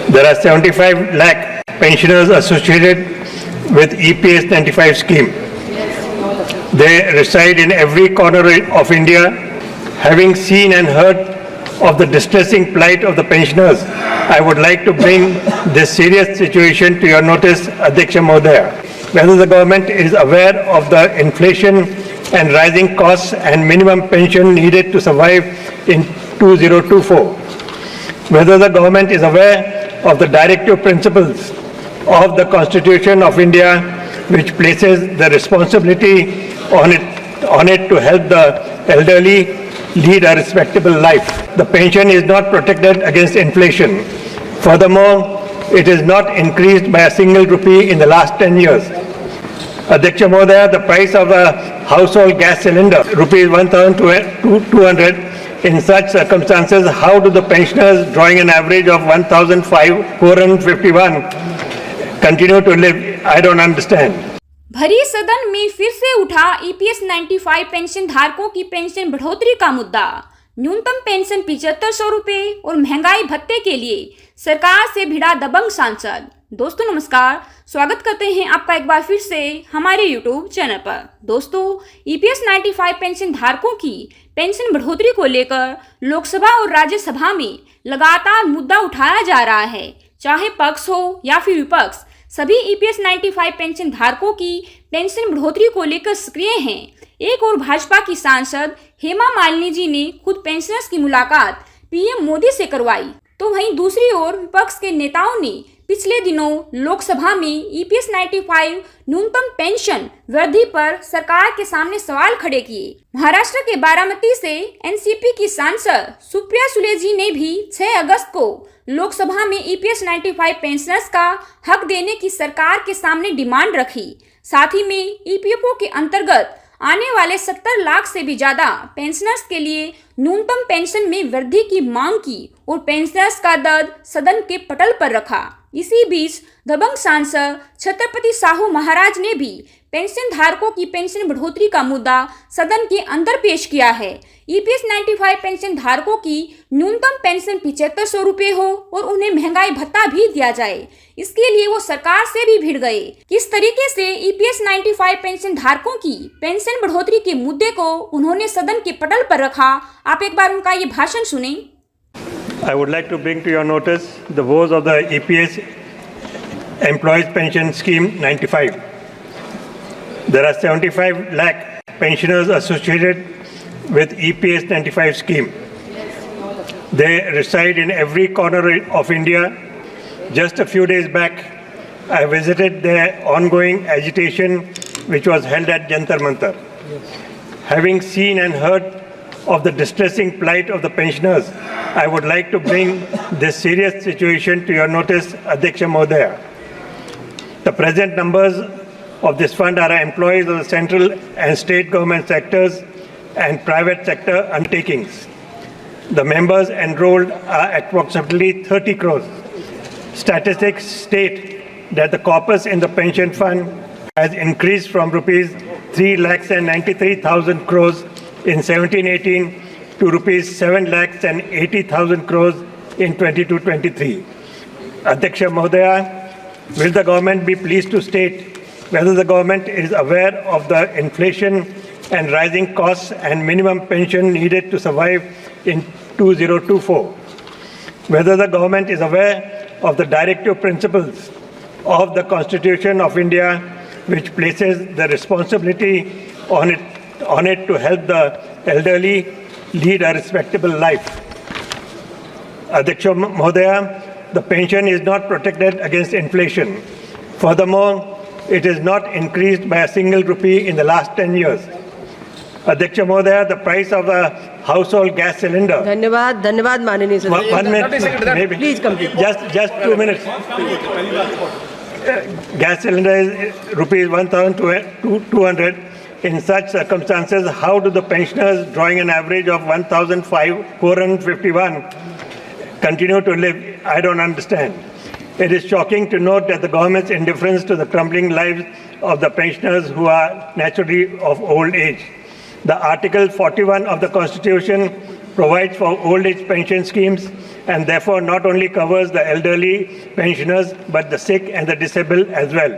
There are 75 lakh pensioners associated with EPS 95 scheme. They reside in every corner of India. Having seen and heard of the distressing plight of the pensioners, I would like to bring this serious situation to your notice, Adhyaksha Mahodaya. Whether the government is aware of the inflation and rising costs and minimum pension needed to survive in 2024. Whether the government is aware of the directive principles of the Constitution of India, which places the responsibility on it to help the elderly lead a respectable life. The pension is not protected against inflation. Furthermore, it is not increased by a single rupee in the last 10 years. Adhyaksha Mahodaya, the price of a household gas cylinder, rupees 1,200. In such circumstances, how do the pensioners drawing an average of 1,451 continue to live? I don't understand. भरी सदन में फिर से उठा EPS 95 pension धारकों की pension बढ़ोतरी का मुद्दा। न्यूनतम पेंशन 7500 रुपए और महंगाई भत्ते के लिए सरकार से भिड़ा दबंग सांसद। दोस्तों नमस्कार, स्वागत करते हैं आपका एक बार फिर से हमारे YouTube चैनल पर। दोस्तों, EPS 95 पेंशन धारकों की पेंशन बढ़ोतरी को लेकर लोकसभा और राज्यसभा में लगातार मुद्दा उठाया जा रहा है। चाहे पक्ष हो या फिर विपक्ष, सभी EPS 95 पेंशन धारकों की पेंशन बढ़ोतरी को लेकर सक्रिय हैं। एक और भाजपा की सांसद हेमा मालिनी जी ने खुद पेंशनर्स की मुलाकात पीएम मोदी से करवाई, तो वहीं दूसरी ओर विपक्ष के नेताओं ने पिछले दिनों लोकसभा में EPS 95 न्यूनतम पेंशन वृद्धि पर सरकार के सामने सवाल खड़े किए। महाराष्ट्र के बारामती से एनसीपी की सांसद सुप्रिया सुले जी ने भी 6 अगस्त को लोकसभा में EPS 95 पेंशनर्स का हक देने की सरकार के सामने डिमांड रखी। साथ ही में EPFO के अंतर्गत आने वाले 70 लाख से भी ज्यादा पेंशनर्स के लिए न्यूनतम पेंशन में वृद्धि की मांग की और पेंशनर्स का दर्द सदन के पटल पर रखा। इसी बीच दबंग सांसद छत्रपति साहू महाराज ने भी पेंशन धारकों की पेंशन बढ़ोतरी का मुद्दा सदन के अंदर पेश किया है। EPS 95 पेंशन धारकों की न्यूनतम पेंशन 7500 रुपए हो और उन्हें महंगाई भत्ता भी दिया जाए, इसके लिए वो सरकार से भी भिड़ गए। किस तरीके से EPS 95 पेंशन धारकों की पेंशन बढ़ोतरी के मुद्दे को उन्होंने सदन के पटल पर रखा, आप एक बार उनका ये भाषण सुने। I would like to bring to your notice the woes of the EPS Employees Pension Scheme 95. There are 75 lakh pensioners associated with EPS 95 scheme. They reside in every corner of India. Just a few days back, I visited their ongoing agitation which was held at Jantar Mantar. Having seen and heard of the distressing plight of the pensioners, I would like to bring this serious situation to your notice, Adhyaksha Mahodaya. The present numbers of this fund are employees of the central and state government sectors and private sector undertakings. The members enrolled are approximately 30 crores. Statistics state that the corpus in the pension fund has increased from rupees 3,93,000 crores in 17-18 to rupees 7,80,000 crores in 22-23. Adhyaksha Mahodaya, will the government be pleased to state whether the government is aware of the inflation and rising costs and minimum pension needed to survive in 2024? Whether the government is aware of the directive principles of the Constitution of India, which places the responsibility on it to help the elderly lead a respectable life. Adhyaksha Mahodaya, the pension is not protected against inflation. Furthermore, it is not increased by a single rupee in the last 10 years. Adhyaksha Mahodaya, the price of a household gas cylinder. धन्यवाद माननीय sir. 1 minute, maybe. Please complete. Just 2 minutes. Gas cylinder is rupees 1,200. In such circumstances, how do the pensioners drawing an average of 1,451 continue to live? I don't understand. It is shocking to note that the government's indifference to the crumbling lives of the pensioners who are naturally of old age. The Article 41 of the Constitution provides for old age pension schemes and therefore not only covers the elderly pensioners but the sick and the disabled as well.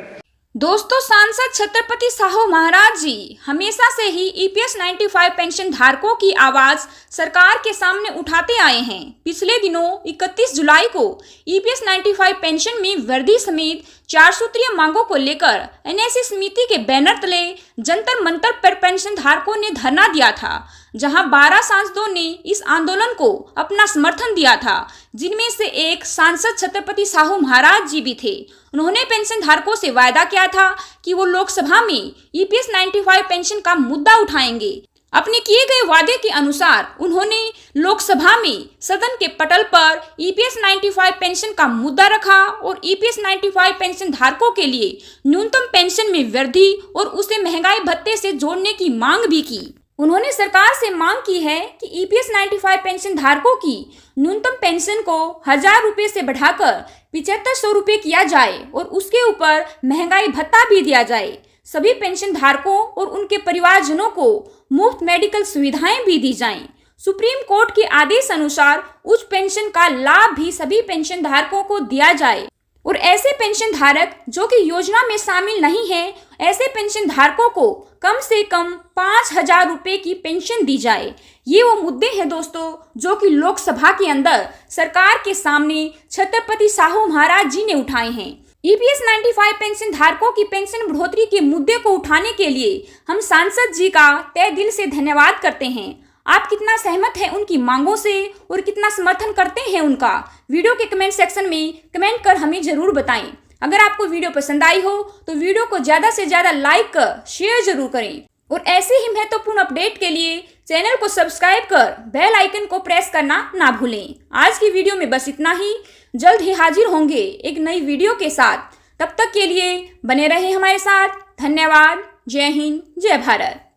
दोस्तों, सांसद छत्रपति साहू महाराज जी हमेशा से ही EPS 95 pension धारकों की आवाज सरकार के सामने उठाते आए हैं। पिछले दिनों 31 जुलाई को ईपीएस 95 पेंशन में वृद्धि समेत 4 सूत्रीय मांगों को लेकर एनएसी समिति के बैनर तले जंतर मंतर पर पेंशन धारकों ने धरना दिया था, जहां 12 सांसदों ने इस आंदोलन को अपना समर्थन दिया था, जिनमें से एक सांसद छत्रपति साहू महाराज जी भी थे। उन्होंने पेंशन धारकों से वायदा किया था कि वो लोकसभा में ईपीएस 95 पेंशन का मुद्दा उठाएंगे। अपने किए गए वादे के अनुसार उन्होंने लोकसभा में सदन के पटल पर ईपीएस 95 पेंशन का मुद्दा रखा और ईपीएस 95 पेंशन धारकों के लिए न्यूनतम पेंशन में वृद्धि और उसे महंगाई भत्ते से जोड़ने की मांग भी की। उन्होंने सरकार से मांग की है कि ईपीएस 95 पेंशन धारकों की न्यूनतम पेंशन को 1000 रुपये से बढ़ाकर 7500 रुपये किया जाए और उसके ऊपर महंगाई भत्ता भी दिया जाए। सभी पेंशन धारकों और उनके परिवारजनों को मुफ्त मेडिकल सुविधाएं भी दी जाएं। सुप्रीम कोर्ट के आदेश अनुसार उच्च पेंशन का लाभ भी सभी पेंशन धारकों को दिया जाए और ऐसे पेंशन धारक जो कि योजना में शामिल नहीं हैं, ऐसे पेंशन धारकों को कम से कम 5000 रुपये की पेंशन दी जाए। ये वो मुद्दे हैं दोस्तों जो कि लोकसभा के अंदर सरकार के सामने छत्रपति साहू महाराज जी ने उठाए हैं। ईपीएस 95 पेंशन धारकों की पेंशन बढ़ोतरी के मुद्दे को उठाने के लिए हम सांसद जी का तहे दिल से धन्यवाद करते हैं। आप कितना सहमत हैं उनकी मांगों से और कितना समर्थन करते हैं उनका, वीडियो के कमेंट सेक्शन में कमेंट कर हमें जरूर बताएं। अगर आपको वीडियो पसंद आई हो तो वीडियो को ज़्यादा से ज़्यादा लाइक कर शेयर जरूर करें और ऐसे ही महत्वपूर्ण अपडेट के लिए चैनल को सब्सक्राइब कर बेल आइकन को प्रेस करना ना भूलें। आज की वीडियो में बस इतना ही। जल्द ही हाजिर होंगे एक नई वीडियो के साथ। तब तक के लिए बने रहे हमारे साथ। धन्यवाद। जय हिंद, जय भारत।